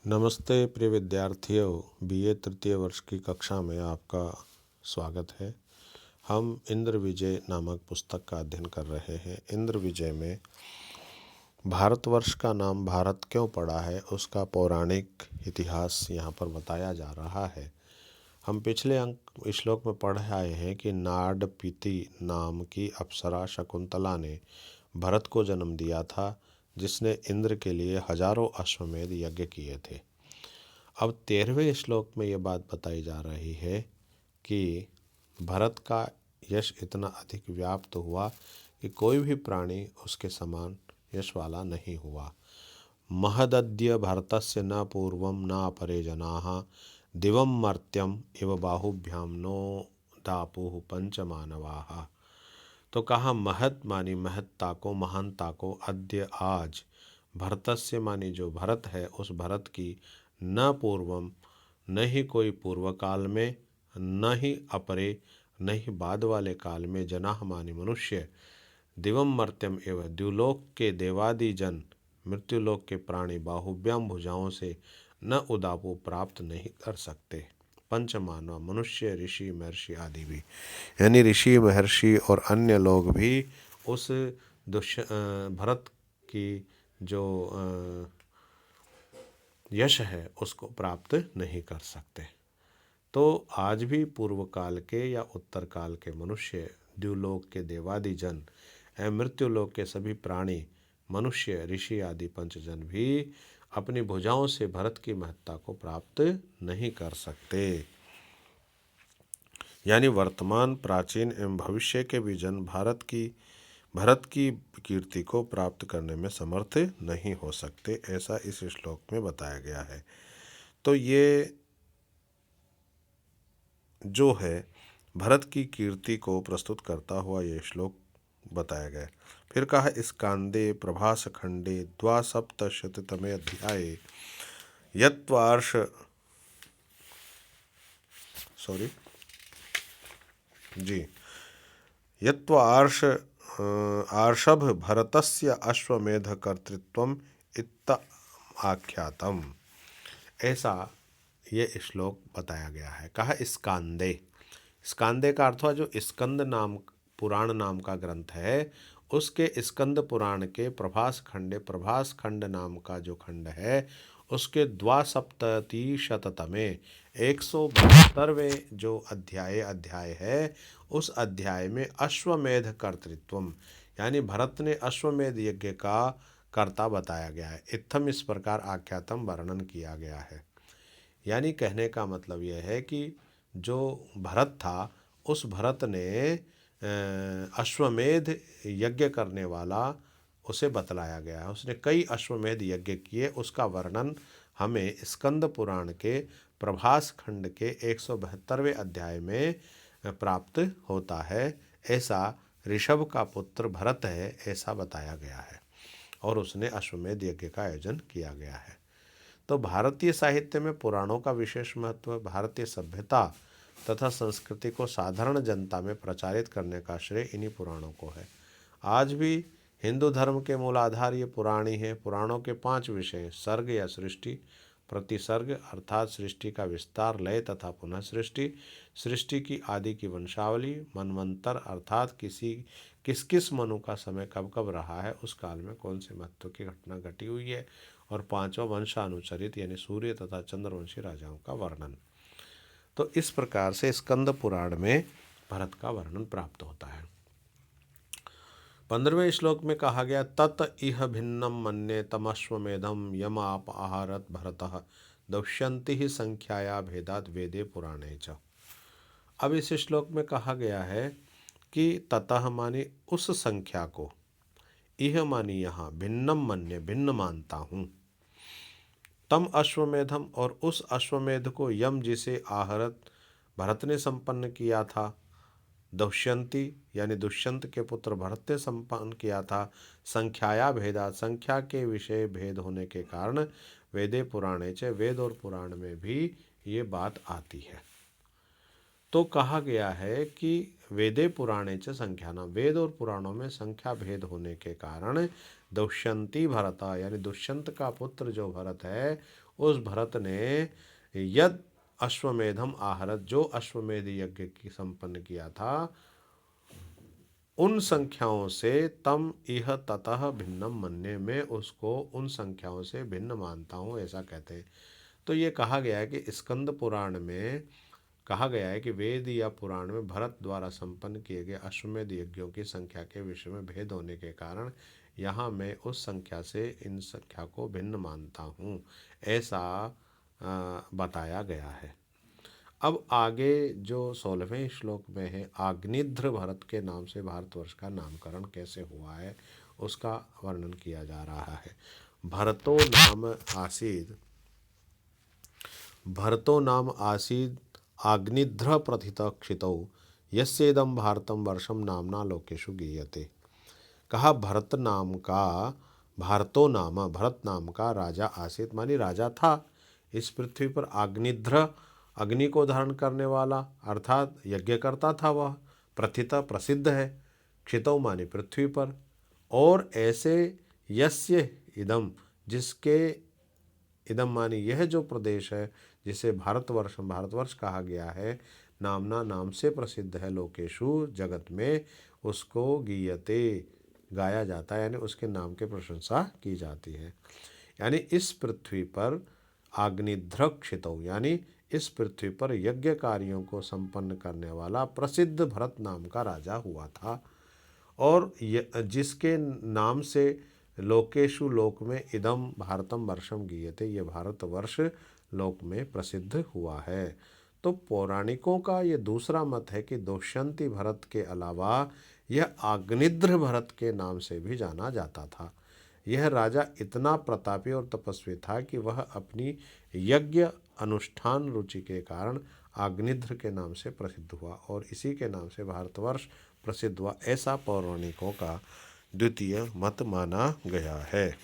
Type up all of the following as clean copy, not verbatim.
नमस्ते प्रिय विद्यार्थियों, बीए तृतीय वर्ष की कक्षा में आपका स्वागत है। हम इंद्र विजय नामक पुस्तक का अध्ययन कर रहे हैं। इंद्र विजय में भारतवर्ष का नाम भारत क्यों पड़ा है, उसका पौराणिक इतिहास यहाँ पर बताया जा रहा है। हम पिछले अंक श्लोक में पढ़ आए हैं कि नाडपीति नाम की अप्सरा शकुंतला ने भरत को जन्म दिया था, जिसने इंद्र के लिए हजारों अश्वमेध यज्ञ किए थे। अब 13वें श्लोक में ये बात बताई जा रही है कि भरत का यश इतना अधिक व्याप्त हुआ कि कोई भी प्राणी उसके समान यश वाला नहीं हुआ। महदद्य भरतस्य न पूर्वं न अपरे जनाः दिवं मर्त्यम इव बाहुभ्याम नो दापुः पंचमानवाः। तो कहा महत मानी महत्ता को, महानता को, अद्य आज, भरतस्य मानी जो भरत है, उस भरत की न पूर्वम न ही कोई पूर्व काल में, न ही अपरे न ही बाद वाले काल में, जनाह मानी मनुष्य, दिवम मर्त्यम एवं द्युलोक के देवादि जन, मृत्युलोक के प्राणी बाहुभ्याम भुजाओं से न उदापु प्राप्त नहीं कर सकते। पंचमानव मनुष्य, ऋषि, महर्षि आदि भी, यानी ऋषि, महर्षि और अन्य लोग भी उस भरत की जो यश है उसको प्राप्त नहीं कर सकते। तो आज भी पूर्व काल के या उत्तर काल के मनुष्य, द्युलोक के देवादि जन एवं मृत्युलोक के सभी प्राणी, मनुष्य, ऋषि आदि पंचजन भी अपनी भुजाओं से भरत की महत्ता को प्राप्त नहीं कर सकते। यानी वर्तमान, प्राचीन एवं भविष्य के भी जन भरत की कीर्ति को प्राप्त करने में समर्थ नहीं हो सकते, ऐसा इस श्लोक में बताया गया है। तो ये जो है भरत की कीर्ति को प्रस्तुत करता हुआ ये श्लोक बताया गया। फिर कहा स्कांदे प्रभास खंडे द्वासप्तशततमे अध्याये यत्वार्ष आर्षभ भरतस्य अश्वमेध कर्तृत्वम इत्त आख्यातम, ऐसा ये श्लोक बताया गया है। कहा स्कांदे, स्कांदे का अर्थ हुआ जो स्कंद नाम पुराण नाम का ग्रंथ है, उसके स्कंद पुराण के प्रभास खंड नाम का जो खंड है, उसके द्वासप्ततिशततमे 172वें जो अध्याय है, उस अध्याय में अश्वमेध कर्तृत्वम, यानी भरत ने अश्वमेध यज्ञ का कर्ता बताया गया है। इत्थम, इस प्रकार, आख्यातम, वर्णन किया गया है। यानी कहने का मतलब यह है कि जो भरत था, उस भरत ने अश्वमेध यज्ञ करने वाला उसे बतलाया गया है। उसने कई अश्वमेध यज्ञ किए, उसका वर्णन हमें स्कंद पुराण के प्रभास खंड के 172वें अध्याय में प्राप्त होता है। ऐसा ऋषभ का पुत्र भरत है, ऐसा बताया गया है, और उसने अश्वमेध यज्ञ का आयोजन किया गया है। तो भारतीय साहित्य में पुराणों का विशेष महत्व, भारतीय सभ्यता तथा संस्कृति को साधारण जनता में प्रचारित करने का श्रेय इन्हीं पुराणों को है। आज भी हिंदू धर्म के मूल आधार ये पुराण ही है। पुराणों के 5 विषय, सर्ग या सृष्टि, प्रतिसर्ग अर्थात सृष्टि का विस्तार, लय तथा पुनः सृष्टि, सृष्टि की आदि की वंशावली, मनवंतर अर्थात किस किस मनु का समय कब कब रहा है, उस काल में कौन से महत्व की घटना घटी हुई है, और 5वां वंशानुचरित यानी सूर्य तथा चंद्रवंशी राजाओं का वर्णन। तो इस प्रकार से स्कंद पुराण में भरत का वर्णन प्राप्त होता है। 15वें श्लोक में कहा गया तत इह भिन्नम मन्ये तमश्वमेधम यम आप आहारत भरतः दौष्यन्ति ही संख्याया भेदात वेदे पुराणे च। अब इस श्लोक में कहा गया है कि ततः मानी उस संख्या को, इह मानी यहाँ, भिन्नम मन्ये भिन्न मानता हूँ, तम अश्वमेधम और उस अश्वमेध को, यम जिसे आहरत भरत ने संपन्न किया था, दौष्यंती यानी दुष्यंत के पुत्र भरत ने संपन्न किया था, संख्याया भेदा संख्या के विषय भेद होने के कारण, वेदे पुराणे च वेद और पुराण में भी ये बात आती है। तो कहा गया है कि वेदे पुराणे च संख्याना, वेद और पुराणों में संख्या भेद होने के कारण दुष्यंती भरता, यानी दुष्यंत का पुत्र जो भरत है, उस भरत ने यद अश्वमेधम आहरत, जो अश्वमेध यज्ञ की संपन्न किया था, उन संख्याओं से तम इह ततः भिन्नम मन्ये, में उसको उन संख्याओं से भिन्न मानता हूँ, ऐसा कहते हैं। तो ये कहा गया है कि स्कंद पुराण में कहा गया है कि वेद या पुराण में भरत द्वारा संपन्न किए गए अश्वमेध यज्ञों की संख्या के विषय में भेद होने के कारण यहाँ मैं उस संख्या से इन संख्या को भिन्न मानता हूँ, ऐसा बताया गया है। अब आगे जो 16वें श्लोक में है, आग्निध्र भरत के नाम से भारतवर्ष का नामकरण कैसे हुआ है उसका वर्णन किया जा रहा है। भरतो नाम आसीद आग्निध्र प्रथित क्षितौ, यस्येदं भारतम वर्षम नामना लोकेशु गीयते। कहा भरत नाम का राजा आसीत, मानी राजा था इस पृथ्वी पर। आग्निध्र, अग्नि को धारण करने वाला, अर्थात यज्ञ करता था वह। प्रथित, प्रसिद्ध है। क्षितौ मानी पृथ्वी पर। और ऐसे यस्य इदम, जिसके, इदम मानी यह जो प्रदेश है जिसे भारतवर्ष कहा गया है, नामना नाम से प्रसिद्ध है, लोकेशु जगत में, उसको गीयते गाया जाता है, यानी उसके नाम की प्रशंसा की जाती है। यानी इस पृथ्वी पर आग्निध्रक्षितौ, यानी इस पृथ्वी पर यज्ञ कार्यों को संपन्न करने वाला प्रसिद्ध भरत नाम का राजा हुआ था। और जिसके नाम से लोकेशु, लोक में, इदम भारतम वर्षम गीयते, ये भारतवर्ष लोक में प्रसिद्ध हुआ है। तो पौराणिकों का ये दूसरा मत है कि दुष्यंती भरत के अलावा यह आग्निध्र भरत के नाम से भी जाना जाता था। यह राजा इतना प्रतापी और तपस्वी था कि वह अपनी यज्ञ अनुष्ठान रुचि के कारण आग्निध्र के नाम से प्रसिद्ध हुआ और इसी के नाम से भारतवर्ष प्रसिद्ध हुआ, ऐसा पौराणिकों का द्वितीय मत माना गया है।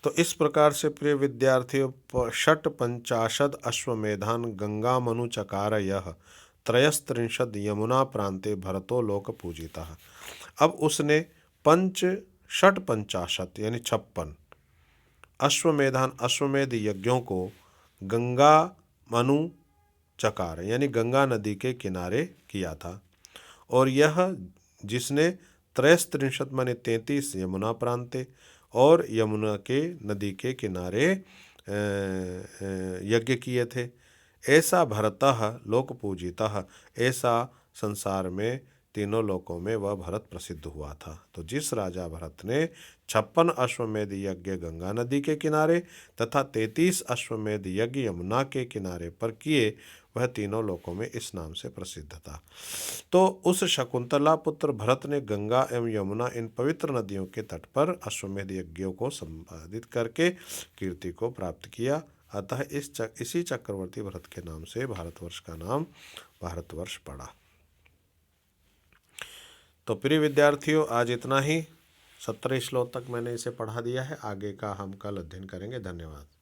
तो इस प्रकार से प्रिय विद्यार्थियों, षट् पंचाशद अश्वमेधान गंगा मनु चकार यह त्रयस्त्रिंशद यमुना प्रांते भरतो लोक पूजिता। अब उसने षट पंचाशत यानी 56 अश्वमेध यज्ञों को गंगा मनु चकार यानी गंगा नदी के किनारे किया था। और यह जिसने त्रयस्त्रिंशत माने 33 यमुना प्रांते, और यमुना के नदी के किनारे यज्ञ किए थे। ऐसा भरतः लोक पूजितः, ऐसा संसार में तीनों लोकों में वह भरत प्रसिद्ध हुआ था। तो जिस राजा भरत ने 56 अश्वमेध यज्ञ गंगा नदी के किनारे तथा 33 अश्वमेध यज्ञ यमुना के किनारे पर किए, वह तीनों लोकों में इस नाम से प्रसिद्ध था। तो उस शकुंतला पुत्र भरत ने गंगा एवं यमुना इन पवित्र नदियों के तट पर अश्वमेध यज्ञों को संपादित करके कीर्ति को प्राप्त किया। अतः इसी चक्रवर्ती भरत के नाम से भारतवर्ष का नाम भारतवर्ष पड़ा। तो प्रिय विद्यार्थियों, आज इतना ही। 17 श्लोक तक मैंने इसे पढ़ा दिया है। आगे का हम कल अध्ययन करेंगे। धन्यवाद।